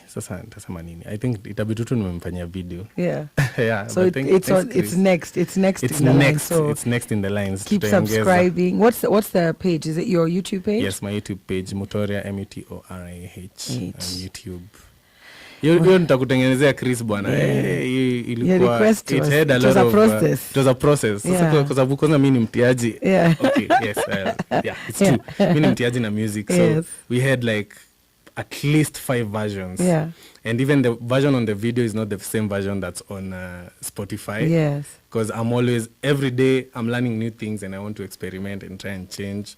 Sasa nitasema nini? I think itabidi tu nimemfanyia video. Yeah. Yeah. So it's next in the line. So it's next in the lines. Keep subscribing. What's the page? Is it your YouTube page? Yes, my YouTube page, Mutoriah, Mutoriah on YouTube. Hiyo nitakutengenezea Chris bwana. Ilikuwa it was a process. Sasa kwa sababu kwanza mimi ni mtiaji. Okay, yes. It's true. Mimi ni mtiaji na music. So we had like at least 5 versions. Yeah. And even the version on the video is not the same version that's on Spotify. Yes. Because I'm always, every day, I'm learning new things and I want to experiment and try and change.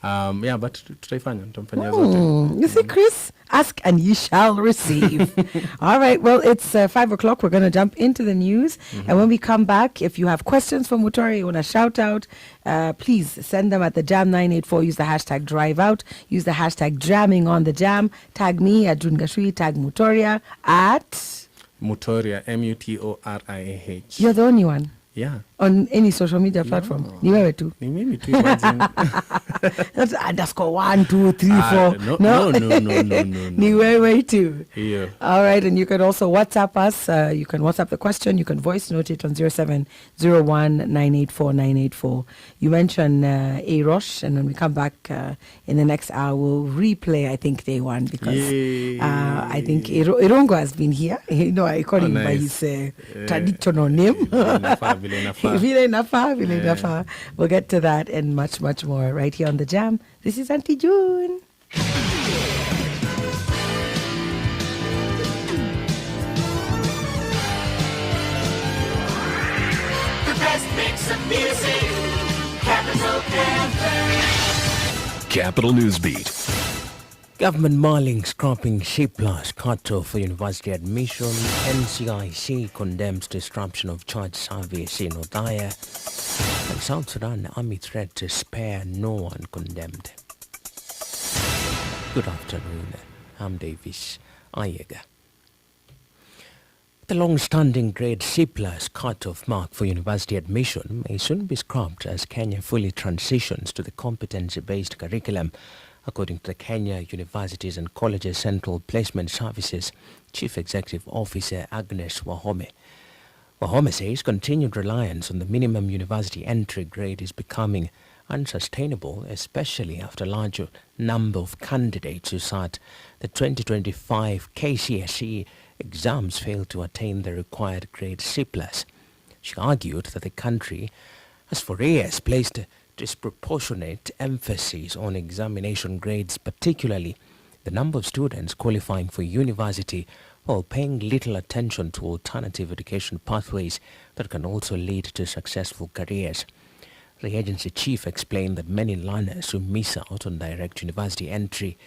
But tutaifanya zote. You see, Chris, ask and you shall receive. All right, well, it's 5 o'clock. We're going to jump into the news. And when we come back, if you have questions for Mutoriah, you want to shout out, please send them at the Jam 984. Use the hashtag #DriveOut. Use the hashtag jamming on the jam. Tag me at Jungashui. Tag Mutoriah at Mutoriah, Mutoriah. You're the only one. Yeah. On any social media platform. Ni wewe tu. Ni mimi tu, imagine. That's _1, 2, 3, 4. No. Ni wewe tu. Yeah. All right, and you can also WhatsApp us. You can WhatsApp the question. You can voice note it on 0701984984. You mentioned A-Rosh, and when we come back in the next hour, we'll replay, I think, day one, because I think Irongo has been here. You know, I call him by his traditional name. Vile Nafa. We'll get to that and much, much more right here on The Jam. This is Auntie June. The best mix of music, Capital FM. Capital Newsbeat. Government mulling scrapping C+ cut-off for university admission. NCIC condemns disruption of church service in Mutoriah. And South Sudan army threat to spare no one condemned. Good afternoon. I'm Davis Ayega. The long-standing grade C+ cut-off mark for university admission may soon be scrapped as Kenya fully transitions to the competency-based curriculum, according to the Kenya Universities and Colleges Central Placement Services Chief Executive Officer Agnes Wahome. Wahome says continued reliance on the minimum university entry grade is becoming unsustainable, especially after a larger number of candidates who sat the 2025 KCSE exams failed to attain the required grade C+. She argued that the country has for years placed disproportionate emphasis on examination grades, particularly the number of students qualifying for university, while paying little attention to alternative education pathways that can also lead to successful careers. The agency chief explained that many learners who miss out on direct university entry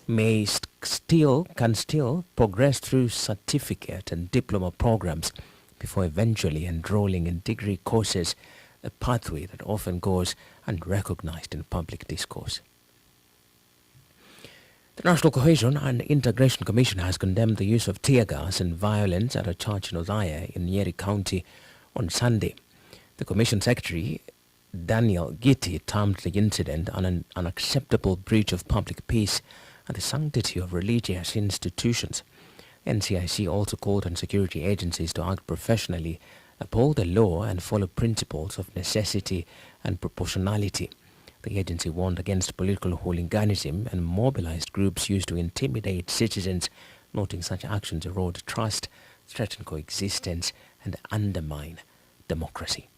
can still progress through certificate and diploma programs before eventually enrolling in degree courses, a pathway that often goes unrecognized in public discourse. The National Cohesion and Integration Commission has condemned the use of tear gas and violence at a church in Mutoriah in Nyeri County on Sunday. The Commission Secretary, Daniel Gitti, termed the incident an unacceptable breach of public peace and the sanctity of religious institutions. NCIC also called on security agencies to act professionally, uphold the law and follow principles of necessity and proportionality. The agency warned against political hooliganism and mobilized groups used to intimidate citizens, noting such actions erode trust, threaten coexistence, and undermine democracy.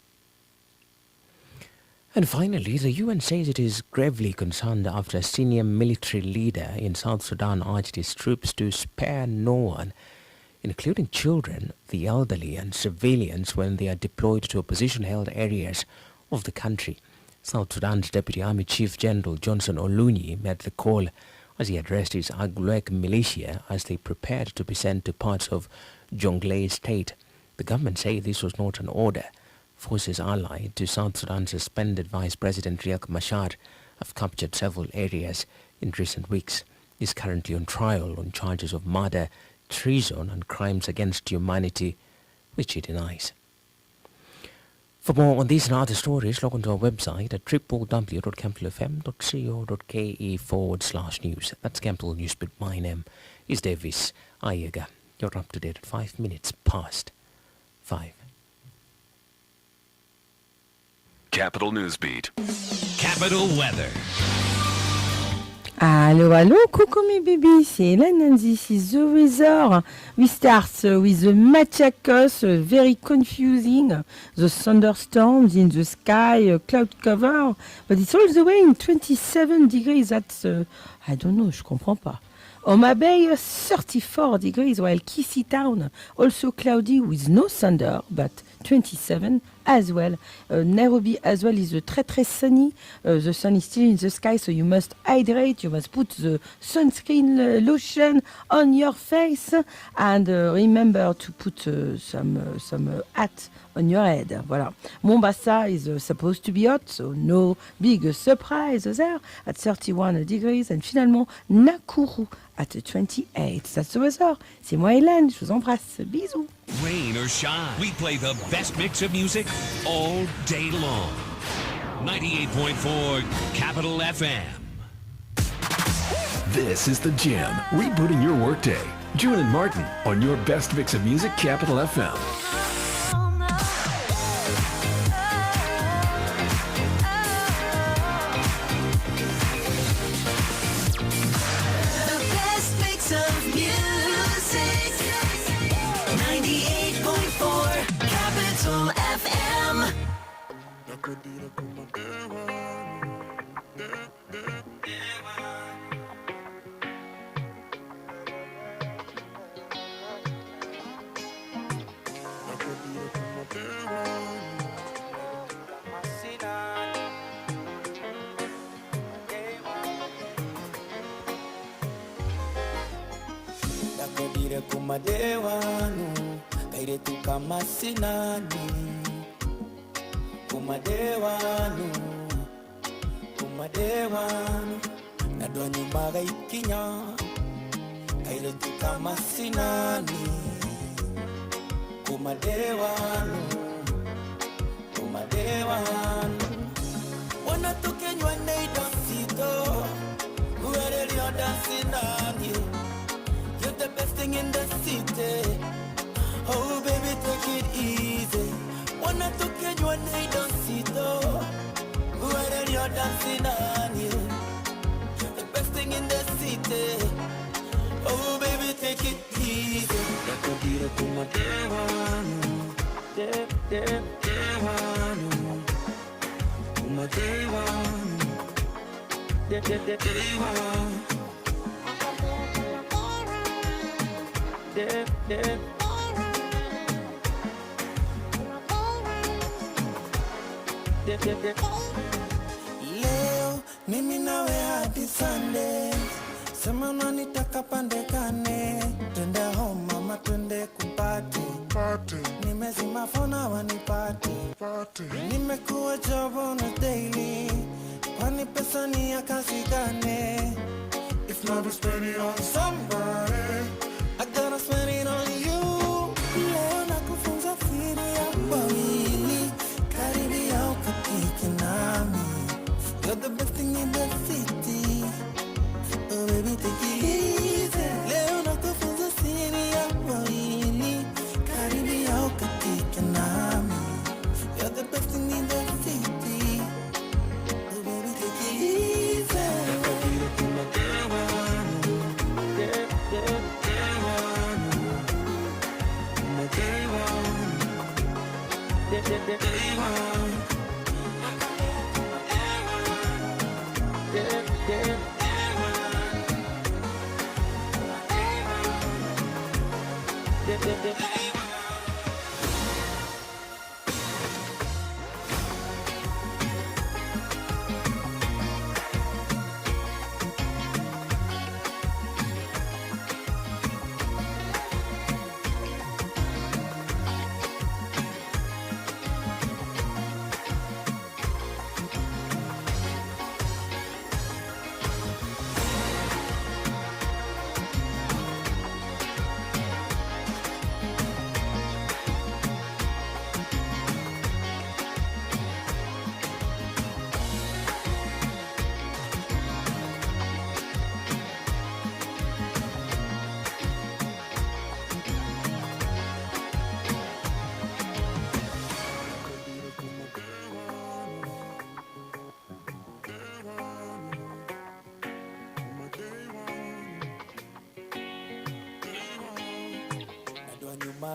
And finally, the UN says it is gravely concerned after a senior military leader in South Sudan urged his troops to spare no one, including children, the elderly, and civilians when they are deployed to opposition-held areas of the country. South Sudan's Deputy Army Chief General Johnson Olunyi made the call as he addressed his Agluek militia as they prepared to be sent to parts of Jonglei State. The government say this was not an order. Forces allied to South Sudan's suspended Vice President Riek Machar have captured several areas in recent weeks. He is currently on trial on charges of murder, treason, and crimes against humanity, which he denies. For more on these and other stories, log on to our website at www.campbellfm.co.ke/news. That's Campbell Newsbeat. My name is Davis Ayaga. You're up to date at 5 minutes past 5. Capital Newsbeat. Capital Weather. Hello, hello, coucou mes bébés, c'est Hélène and this is the weather. We start with the Machiacos, very confusing, the thunderstorms in the sky, cloud cover, but it's all the way in 27 degrees, that's, I don't know, je comprends pas. Homa Bay, 34 degrees, while Kissy Town, also cloudy with no thunder, but 27 as well. Nairobi as well is très très sunny. The sun is still in the sky, so you must hydrate. You must put the sunscreen lotion on your face, and remember to put some hat on your head. Voilà. Mombasa is supposed to be hot, so no big surprise there at 31 degrees. And finalement, Nakuru at 28. That's the weather. C'est moi Hélène, je vous embrasse. Bisous. Rain or shine, we play the best mix of music all day long. 98.4 Capital FM. This is The Jam, rebooting your workday. June and Martin on your best mix of music, Capital FM. The best mix of music. 98.4 Capital FM. Nakodire kumadewanu kaire tukama sinani kumadewanu nadwa nyumba gaikinya kaire tukama sinani kumadewanu wanatukenywa neidosito uerelio dasinani. You're the best thing in the city. Oh, baby, take it easy. Wanna to get you and they don't see though. Whether you're dancing on you. You're the best thing in the city. Oh, baby, take it easy. Nakudira kumadewanu. Dewanu. Kumadewanu. Dewanu. Leo mimi nawe hadi Sunday, sema unanitaka pandekane, twende home mama, twende kupati nimezima fona wanipati nimekuwa job on a daily, kwani pesa ni ya kazi gani? If love is spending on somebody, I gotta spend it on you. Leo nakufunza siri ya wawili, karibia ukatike nami. You're the best thing in the city. Oh baby, take it easy. Leo nakufunza siri ya wawili, karibia ukatike nami. You're the best thing in the city. Oh baby, take it easy. Nakadiri kumadewanu.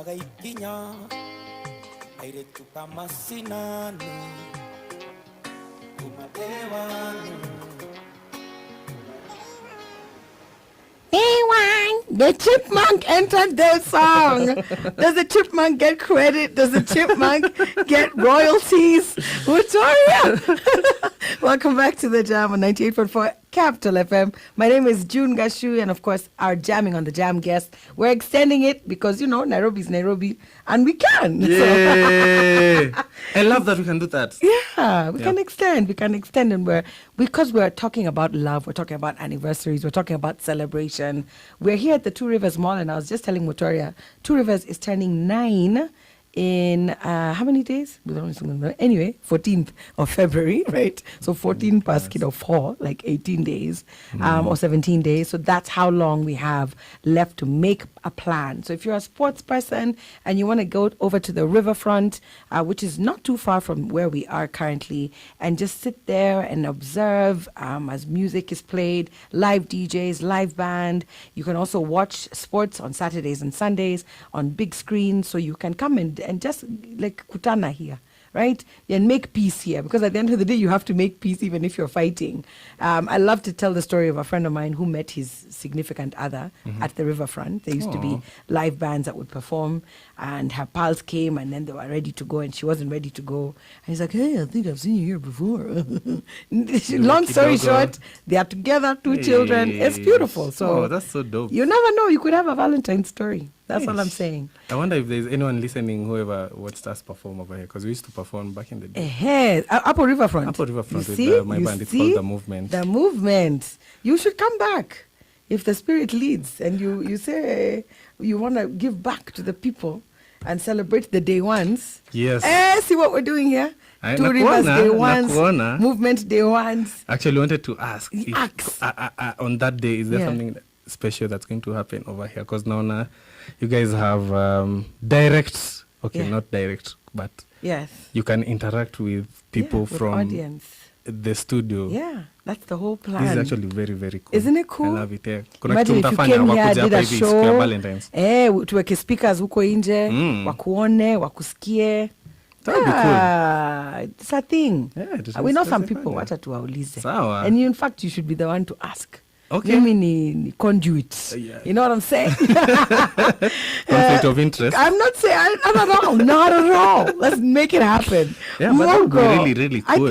magaikinya airetu kama sinani kumadewanu. The chipmunk entered their song. Does the chipmunk get credit? Does the chipmunk get royalties? Mutoriah! Welcome back to the Jam on 98.4 Capital FM. My name is June Gashu, and of course, our Jamming on the Jam guest. We're extending it because, you know, Nairobi's Nairobi, and we can. Yay! I love that we can do that. Yeah, we can extend. We can extend, and because we're talking about love, we're talking about anniversaries, we're talking about celebration. We're here at the Two Rivers Mall, and I was just telling Mutoriah, Two Rivers is turning 9 in how many days? Anyway, 14th of February, right? So 14 past kid of 4, like 18 days or 17 days. So that's how long we have left to make a plan. So if you're a sports person and you want to go over to the riverfront, which is not too far from where we are currently, and just sit there and observe as music is played, live DJs, live band. You can also watch sports on Saturdays and Sundays on big screens, so you can come and just like kutana here, right? And make peace here, because at the end of the day, you have to make peace even if you're fighting. I love to tell the story of a friend of mine who met his significant other at the riverfront. There used to be live bands that would perform, and her pals came, and then they were ready to go, and she wasn't ready to go. And he's like, hey, I think I've seen you here before. Long story short, they are together, 2 children. It's beautiful. So that's so dope. You never know. You could have a Valentine's story. That's all I'm saying. I wonder if there's anyone listening who ever watched us perform over here, because we used to perform back in the day. Upper Riverfront. Upper Riverfront with my band. It's called The Movement. The Movement. You should come back if the spirit leads, and you say you want to give back to the people and celebrate the day ones. Yes. See what we're doing here? Two Rivers Day Ones, Movement Day Ones. Actually, wanted to ask if, on that day, is there something special that's going to happen over here? Because now you guys have direct, not direct, but you can interact with people from audience. The studio. Yeah, that's the whole plan. This is actually very, very cool. Isn't it cool? I love it. Yeah. Imagine if you came here, did a show, tuweke speakers huko nje, wakuone, wakusikie. That would be cool. It's a thing. Yeah, we know some people, wacha tuwaulize. Sawa. And in fact, you should be the one to ask. Okay. Mimi ni conduit. You know what I'm saying? Conflict of interest. I'm not saying, not at all. Let's make it happen. Yeah, but that would be really, really cool.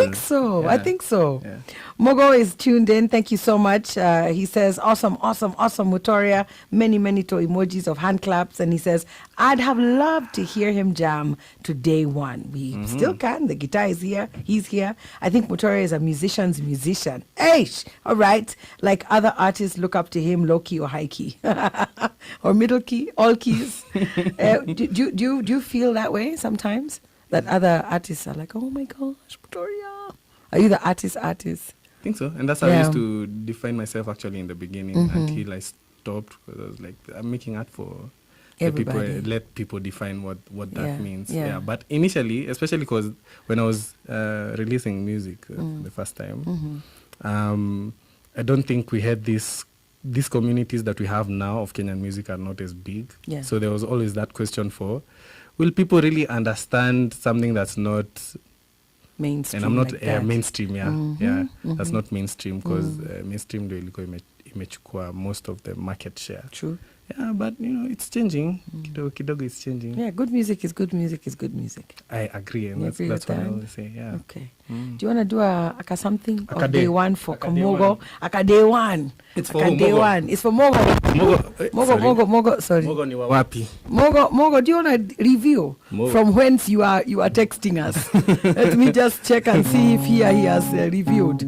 I think so. Yeah. Mogo is tuned in. Thank you so much. He says, awesome, Mutoriah. Many to emojis of hand claps. And he says, I'd have loved to hear him jam to day one. We still can. The guitar is here. He's here. I think Mutoriah is a musician's musician. Eish! All right. Like other artists, look up to him, low key or high key. Or middle key, all keys. Do you feel that way sometimes? That other artists are like, oh my gosh, Mutoriah. Are you the artist? I think so. And that's how I used to define myself actually in the beginning until I stopped, because I was like, I'm making art for everybody. People, let people define what that means. Yeah. But initially, especially because when I was releasing music the first time, I don't think we had these communities that we have now of Kenyan music are not as big. Yeah. So there was always that question for, will people really understand something that's not mainstream? And I'm not mainstream, that's not mainstream, because mainstream ndio ilikuwa imechukua most of the market share. True. Yeah, but it's changing. Kidogo it's changing. Yeah, good music is good music is good music. I agree, and that's what I always say. Yeah. Okay. Do you want to do a something of day one for Mogo? Aka day one. It's for day one. It's for Mogo. Mogo. Sorry. Mogo ni wapi? Mogo. Do you want to review from whence you are texting us? Let me just check and see if he has reviewed.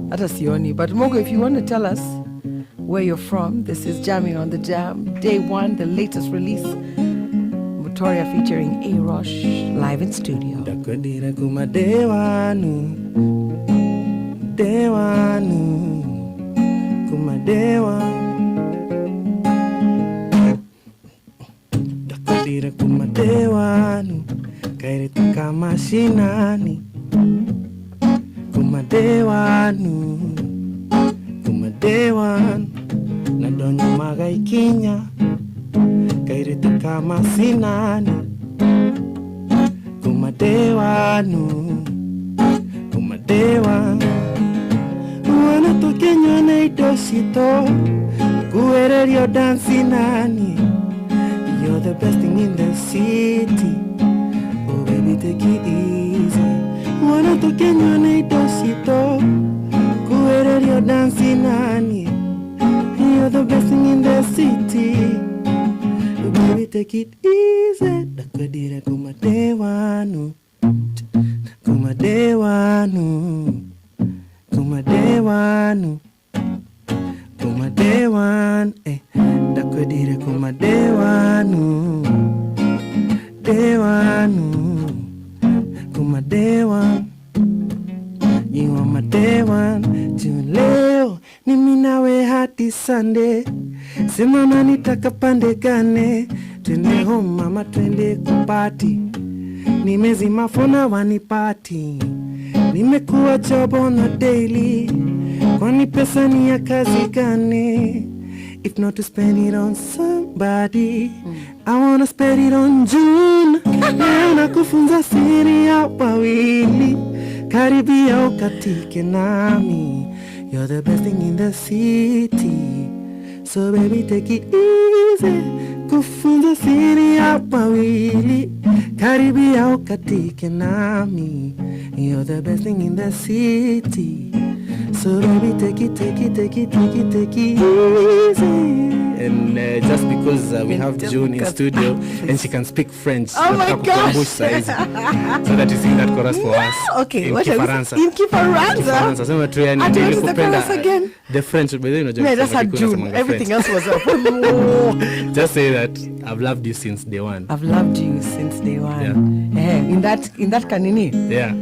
Hata sioni. But Mogo, if you want to tell us where you're from, this is Jamming on the Jam, day one, the latest release. Mutoriah featuring A-Rosh live in studio. Dakadira kuma dewanu, kuma Dakadira kuma dewanu, kairita kama shinani, kuma dewan, na donya magaikinya, kairita kama sinani kumadewanu kumadewa wana tokenyo na idosito kuererio dansi nani. You're the best thing in the city. Oh baby, take it easy. Wana tokenyo na idosito kuererio dansi nani. You're the best thing in the city. Oh baby, take it easy. Dakadira kumadewanu kumadewanu kumadewanu kumadewan dakadira kumadewanu dewanu kumadewan. You are my dewan. Leo ni minawe hati Sunday. Sema nanitaka pande gane. Twende home mama, twende kupati. Nimezima fona wanipati. Nimekuwa job on a daily. Kwani pesa ni ya kazi gani? If not to spend it on somebody, I wanna spend it on June. Leo nakufunza siri ya wawili. Karibia ukatike nami. You're the best thing in the city. So baby, take it easy. Kufunza siri ya wawili. Karibia ukatike nami. You're the best thing in the city. So baby, take it easy. And just because we have June in studio and she can speak French, oh my gosh, so that you sing that chorus for us. Okay, in what Kifaransa. In Kifaransa. Sema tu yani ndio the chorus again. The French, but you know, yeah, that's how June. Everything else was up. Just say that I've loved you since day one. I've loved you since day one. Yeah. In that kanini. Yeah.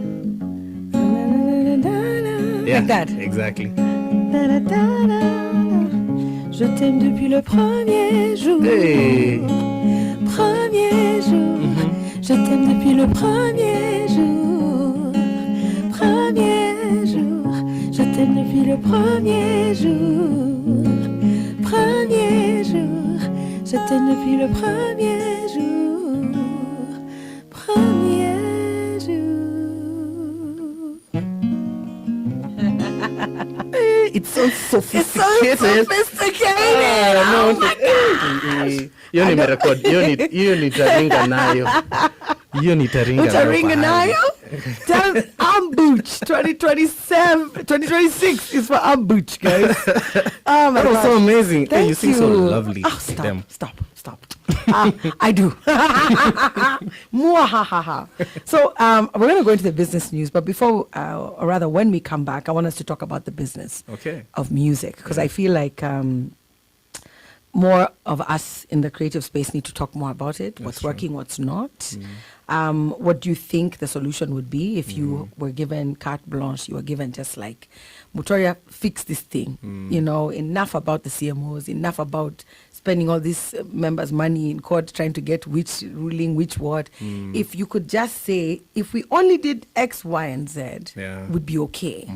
Like that. Exactly. Je t'aime depuis le premier jour. Hey. Premier jour. Je t'aime depuis le premier jour. Premier jour. Je t'aime depuis le premier jour. Premier jour. Je t'aime depuis le premier jour. Premier It's so sophisticated. It's so sophisticated. Oh my God. Hiyo ni merekod. Hiyo ni taringa nayo. Hiyo ni taringa nayo. Utaringa nayo? Tell Ambuch 2026 is for Ambuch, guys. Oh my God. That was so amazing. Thank you sing so lovely. Oh, stop. I do. So we're going to go into the business news, but before, or rather when we come back, I want us to talk about the business of music, because I feel like more of us in the creative space need to talk more about it. What's working, what's not. What do you think the solution would be if you were given carte blanche, you were given just like, Mutoriah, fix this thing. You know, enough about the CMOs, enough about spending all these members' money in court trying to get which ruling, which what. If you could just say, if we only did X, Y, and Z, would be okay.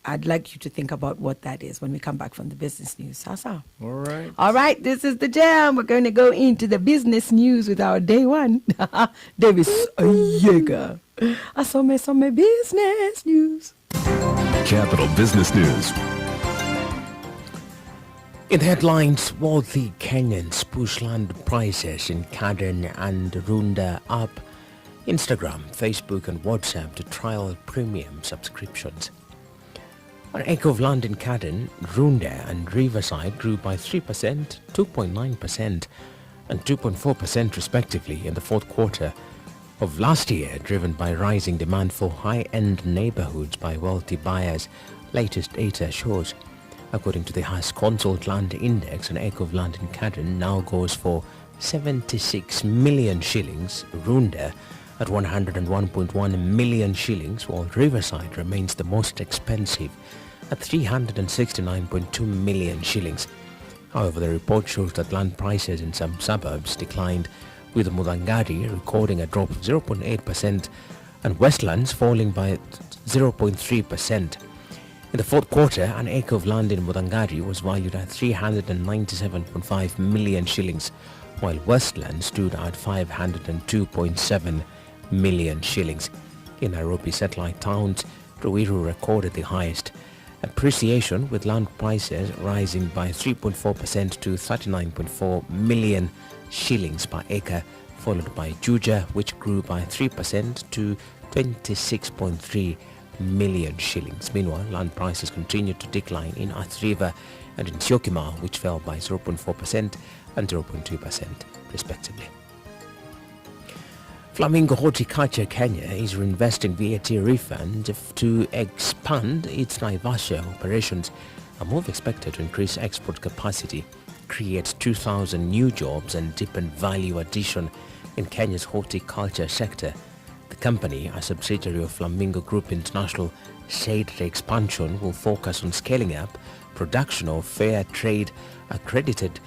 I'd like you to think about what that is when we come back from the business news. Sasa. All right, this is the jam. We're going to go into the business news with our day one, Davis Yeager. Asome business news. Capital Business News. In the headlines, wealthy Kenyans push land prices in Kaden and Runda up. Instagram, Facebook and WhatsApp to trial premium subscriptions. An acre of land in Kaden, Runda and Riverside grew by 3%, 2.9% and 2.4% respectively in the fourth quarter of last year, driven by rising demand for high-end neighborhoods by wealthy buyers, latest data shows. According to the House Consult Land Index, an acre of land in Kaden now goes for 76 million shillings, Runda at 101.1 million shillings, while Riverside remains the most expensive at 369.2 million shillings. However, the report shows that land prices in some suburbs declined, with Mudangari recording a drop of 0.8% and Westlands falling by 0.3%. In the fourth quarter, an acre of land in Mudangari was valued at 397.5 million shillings, while Westland stood at 502.7 million shillings. In Nairobi satellite towns, Ruiru recorded the highest appreciation, with land prices rising by 3.4% to 39.4 million shillings per acre, followed by Juja, which grew by 3% to 26.3 million shillings. Meanwhile, land prices continued to decline in Athi River and in Syokimau, which fell by 0.4% and 0.2% respectively. Flamingo Horticulture Kenya is reinvesting VAT refund to expand its Naivasha operations, a move expected to increase export capacity, create 2,000 new jobs and deepen value addition in Kenya's horticulture sector. The company, a subsidiary of Flamingo Group International, said the expansion will focus on scaling up production of fair trade accredited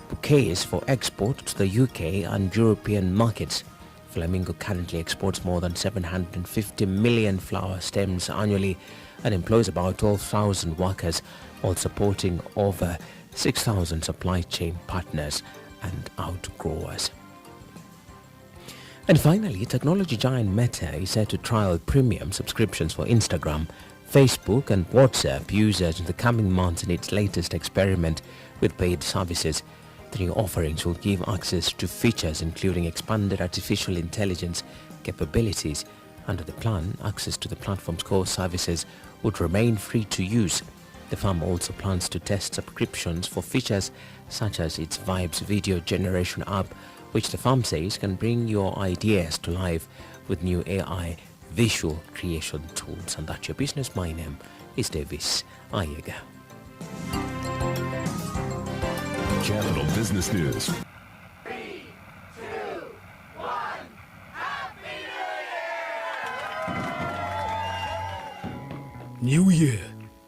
bouquets for export to the UK and European markets. Flamingo currently exports more than 750 million flower stems annually and employs about 12,000 workers, while supporting over 6,000 supply chain partners and outgrowers. And finally, technology giant Meta is set to trial premium subscriptions for Instagram, Facebook and WhatsApp users in the coming months in its latest experiment with paid services. The new offerings will give access to features including expanded artificial intelligence capabilities. Under the plan, access to the platform's core services would remain free to use. The firm also plans to test subscriptions for features such as its Vibes video generation app, which the firm says can bring your ideas to life with new AI visual creation tools. And that's your business. My name is Davis Ayega. Capital Business News. 3, 2, 1, Happy New Year,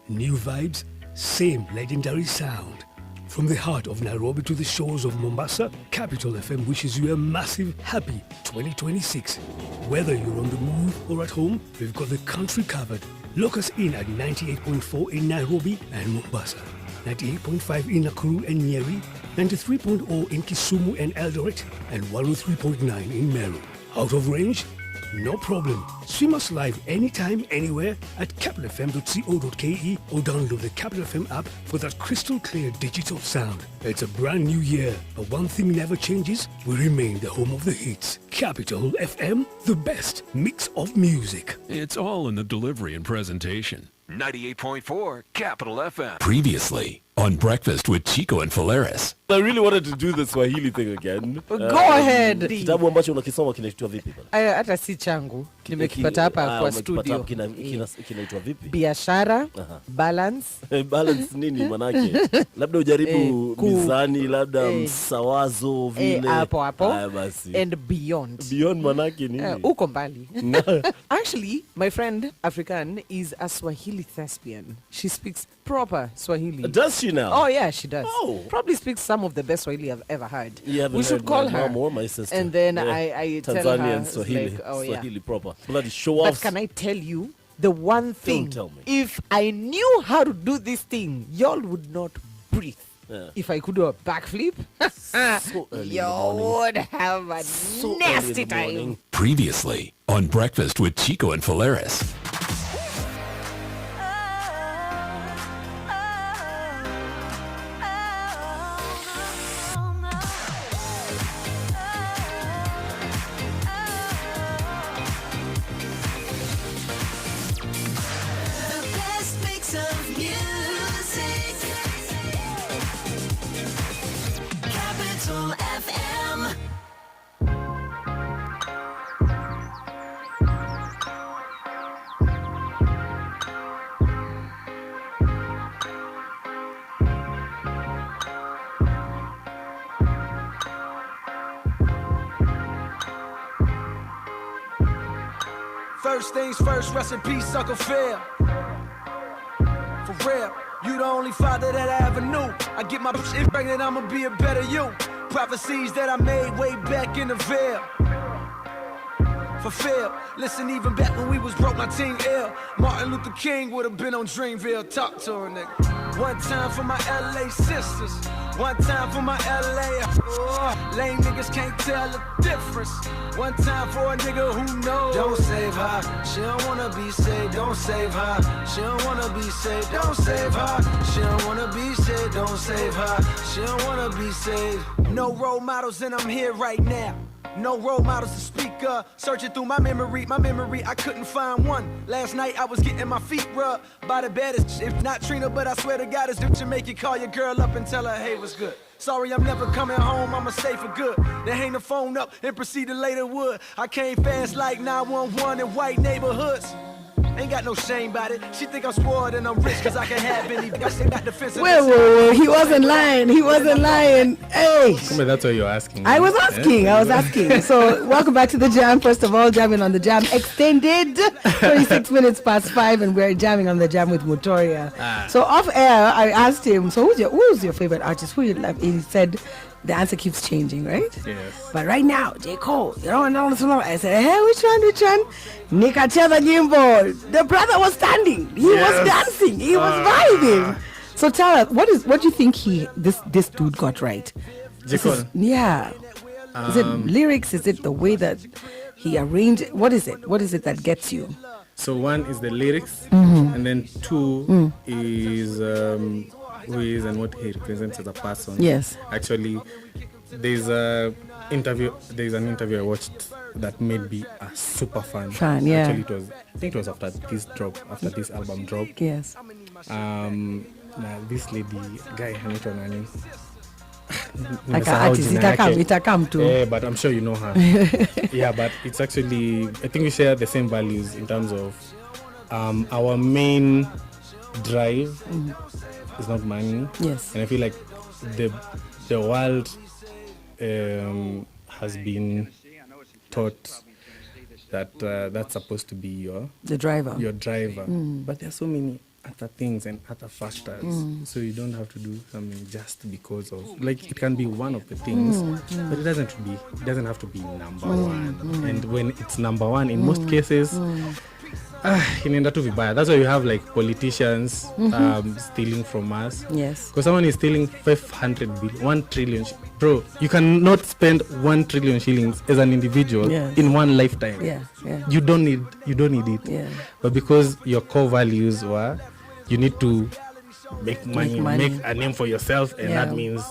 new vibes, same legendary sound. From the heart of Nairobi to the shores of Mombasa, Capital FM wishes you a massive, happy 2026. Whether you're on the move or at home, we've got the country covered. Look us in at 98.4 in Nairobi and Mombasa, 98.5 in Nakuru and Nyeri, 93.0 in Kisumu and Eldoret, and 103.9 in Meru. Out of range? No problem. Stream us live anytime, anywhere at capitalfm.co.ke or download the Capital FM app for that crystal clear digital sound. It's a brand new year, but one thing never changes. We remain the home of the hits. Capital FM, the best mix of music. It's all in the delivery and presentation. 98.4 Capital FM. Previously on Breakfast with Chico and Falaris. I really wanted to do the Swahili thing again. Go ahead. Kitabu ambacho unakisoma kinaitwa vipi bana? Hata si changu. Nimekipata hapa kwa studio. Kinaitwa vipi? Biashara, balance. Balance nini manake? Labda ujaribu mizani, labda msawazo vile. Hapo. Basi. And beyond. Beyond manake nini? Uko mbali. Actually, my friend African is a Swahili thespian. She speaks proper Swahili. Does she now? Oh yeah, she does. Oh. Probably speaks some of the best Swahili I've ever heard. We should call her. My mom or my sister. And then I tell her Tanzanian Swahili, like, oh Swahili yeah. proper. Bloody show off. But can I tell you the one thing? Don't tell me. If I knew how to do this thing, y'all would not breathe. Yeah. If I could do a backflip, So early in the y'all morning. would have a So nasty early in the time. morning. Previously on Breakfast with Chico and Falaris. The best mix of music. Capital FM. First things first, rest in peace, Sucker Phil. For real, you the only father that I ever knew. I get my shit pregnant, I'ma be a better you. Prophecies that I made way back in the veil. fulfilled. Listen, even back when we was broke, my team ill. Martin Luther King would have been on Dreamville. Talk to her, nigga. One time for my LA sisters. One time for my LA. Lame niggas can't tell the difference. One time for a nigga who knows. Don't save her. She don't wanna be saved. Don't save her. She don't wanna be saved. Don't save her. She don't wanna be saved. Don't save her. She don't wanna be saved. No role models and I'm here right now. No role models to speak of. Searching through my memory, I couldn't find one. Last night I was getting my feet rubbed by the baddest. If not Trina, but I swear to God, it's to make you call your girl up and tell her, hey, what's good? Sorry, I'm never coming home, I'ma stay for good. Then hang the phone up and proceed to later wood. I came fast like 911 in white neighborhoods. Ain't got no shame about it. She think I'm spoiled and I'm rich cause I can have any. I still got defensive. Whoa. He wasn't lying. Hey. That's what you're asking. I was asking. So, welcome back to the Jam. First of all, jamming on the Jam extended 26 minutes past 5, and we're jamming on the Jam with Mutoriah. So, off air, I asked him, so who's your favorite artist? Who you love? He said, the answer keeps changing, right? Yes. But right now, J. Cole, I said, hey, which one? Nikacheza Nyimbo. The brother was standing. He was dancing. He was vibing. So tell us, what do you think this dude got right? J. Cole? Is it lyrics? Is it the way that he arranged? What is it? What is it that gets you? So one is the lyrics, and then two is who he is and what he represents as a person. Yes. Actually, there's an interview I watched that made me a super fan. Yeah. Actually, I think it was after this album dropped. Yes. This lady, guy, nani? Like an artist, itakam too. Yeah, but I'm sure you know her. Yeah, but it's actually, I think we share the same values in terms of our main drive is not money. Yes. And I feel like the world has been taught that that's supposed to be your driver. But there are so many other things and other factors. So you don't have to do something just because of, like, it can be one of the things, but it doesn't have to be number one. And when it's number one, in most cases, inaenda tu vibaya. That's why you have like politicians stealing from us. Yes. Because someone is stealing 500 billion, 1 trillion. Bro, you cannot spend 1 trillion shillings as an individual in one lifetime. Yeah. You don't need it. Yeah. But because your core values were, you need to make money, make a name for yourself, and that means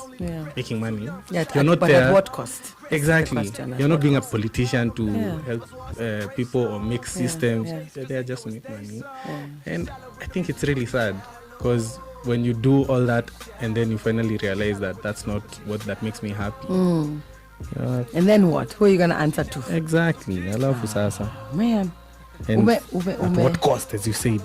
making money. Yeah, you're not but there. At what cost? Exactly. You're not being a politician to help people or make systems. You're there just to make money. And I think it's really sad because when you do all that and then you finally realize that that's not that makes me happy. And then what? Who are you going to answer to? Exactly. I love Usasa. Man. And at what cost, as you said?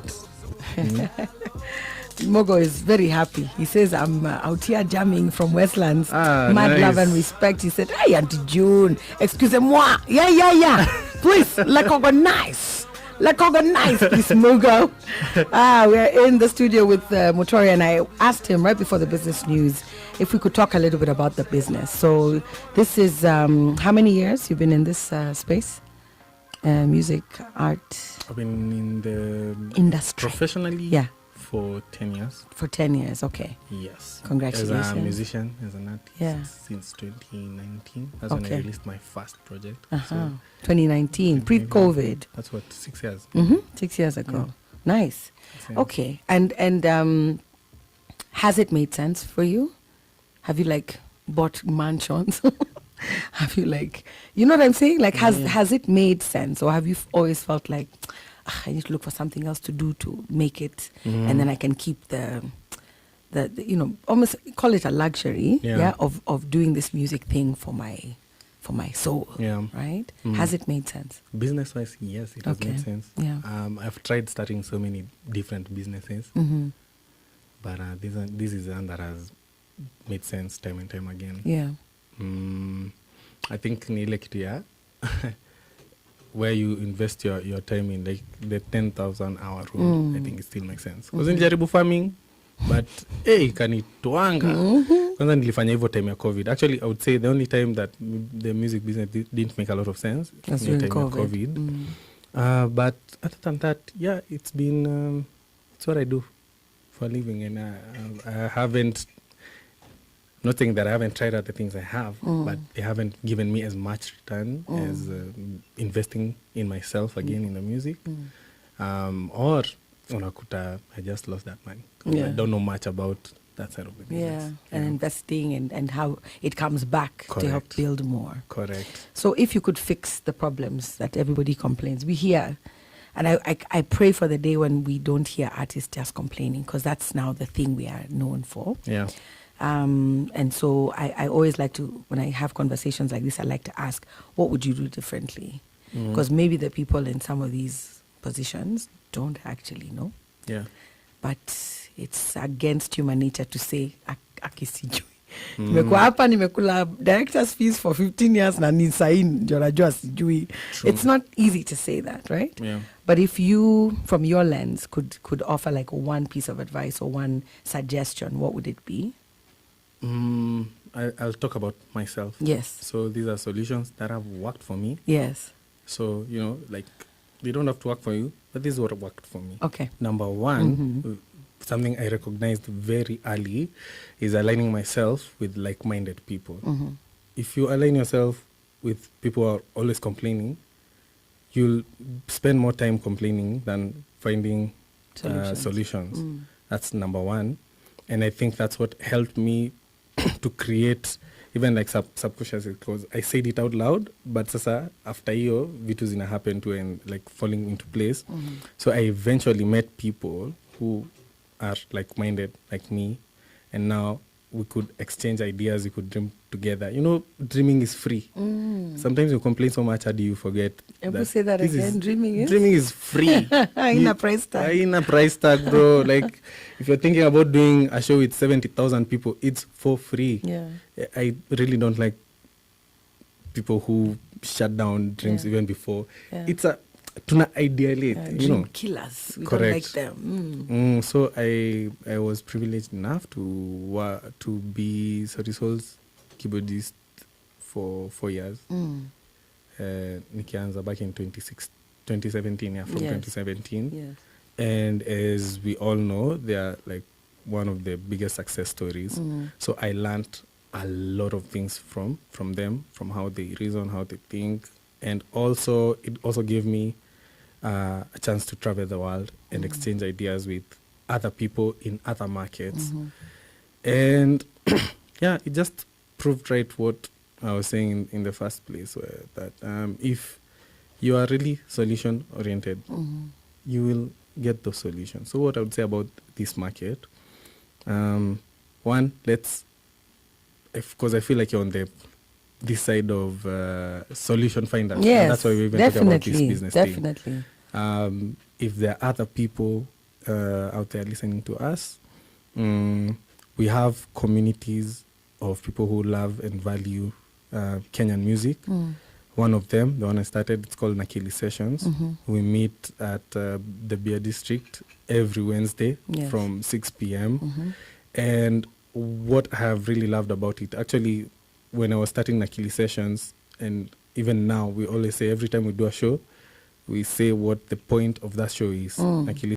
Mogo is very happy. He says, I'm out here jamming from Westlands. Mad nice. love and respect. He said, hey, Auntie June, excusez-moi. Yeah. Please, let's organize. Please, Mogo. We're in the studio with Mutoriah, and I asked him right before the business news if we could talk a little bit about the business. So this is, how many years you've been in this space? Music, art? I've been in the industry. Professionally? Yeah. For 10 years. For 10 years, okay. Yes. Congratulations. As a musician, as an artist, since 2019. That's when I released my first project. So 2019, pre-COVID. That's what, 6 years? 6 years ago. Nice. Okay. And has it made sense for you? Have you like bought mansions? Have you like, you know what I'm saying? Like, has it made sense, or have you always felt like, I need to look for something else to do to make it, and then I can keep the almost call it a luxury, of doing this music thing for my soul, right? Has it made sense? Business-wise, yes, it has made sense. Yeah. I've tried starting so many different businesses, but this is one that has made sense time and time again. Yeah. I think ni ile kitu where you invest your time in, like the 10,000 hour rule, I think it still makes sense. Because in jaribu farming, but kanitwanga. Kwanza nilifanya hivyo time ya COVID. Actually, I would say the only time that the music business didn't make a lot of sense was time during of COVID. But other than that, yeah, it's been it's what I do for a living, and I haven't. Not saying that I haven't tried other things I have, but they haven't given me as much return as investing in myself again in the music. Or unakuta, I just lost that money. I don't know much about that side of the business. Yeah, and investing and how it comes back to help build more. Correct. So if you could fix the problems that everybody complains, we hear, and I pray for the day when we don't hear artists just complaining, because that's now the thing we are known for. Yeah. And so I always like to, when I have conversations like this, I like to ask, what would you do differently? Because maybe the people in some of these positions don't actually know. Yeah. But it's against human nature to say, akisijui. Nimekuwa hapa, nimekula director's fees for 15 years na ni saini ndio najua sijui. It's not easy to say that, right? Yeah. But if you, from your lens, could offer like one piece of advice or one suggestion, what would it be? I'll talk about myself. Yes. So these are solutions that have worked for me. Yes. So, like, they don't have to work for you, but this is what worked for me. Okay. Number one, something I recognized very early is aligning myself with like-minded people. If you align yourself with people who are always complaining, you'll spend more time complaining than finding solutions. That's number one. And I think that's what helped me to create even like subconsciously, because I said it out loud, but sasa after hiyo vitu zina happen to and like falling into place. So I eventually met people who are like-minded like me, and now we could exchange ideas, we could dream together. Dreaming is free. Sometimes you complain so much, how do you forget? Say that again. Dreaming is free. In a price tag. In a price tag, bro. Like, if you're thinking about doing a show with 70,000 people, it's for free. Yeah. I really don't like people who shut down dreams even before. Yeah. It's tuna ideality, dream killers. We don't like them. So I was privileged enough to be Sorry Soul's keyboardist for 4 years. Nikianza back in 2017, from 2017. Yes. And as we all know, they are like one of the biggest success stories. So I learned a lot of things from them, from how they reason, how they think, and also it also gave me a chance to travel the world and exchange ideas with other people in other markets. And yeah, it just proved right what I was saying in the first place, where that if you are really solution oriented, you will get those solutions. So what I would say about this market, one, because I feel like you're on this side of solution finders. Yes, and that's why we even talk about this business definitely. thing. If there are other people out there listening to us, we have communities of people who love and value Kenyan music. One of them, the one I started, it's called Nakili Sessions. We meet at the Beer District every Wednesday from 6 p.m. And what I have really loved about it, actually, when I was starting Nakili Sessions, and even now, we always say every time we do a show, we say what the point of that show is. Nakili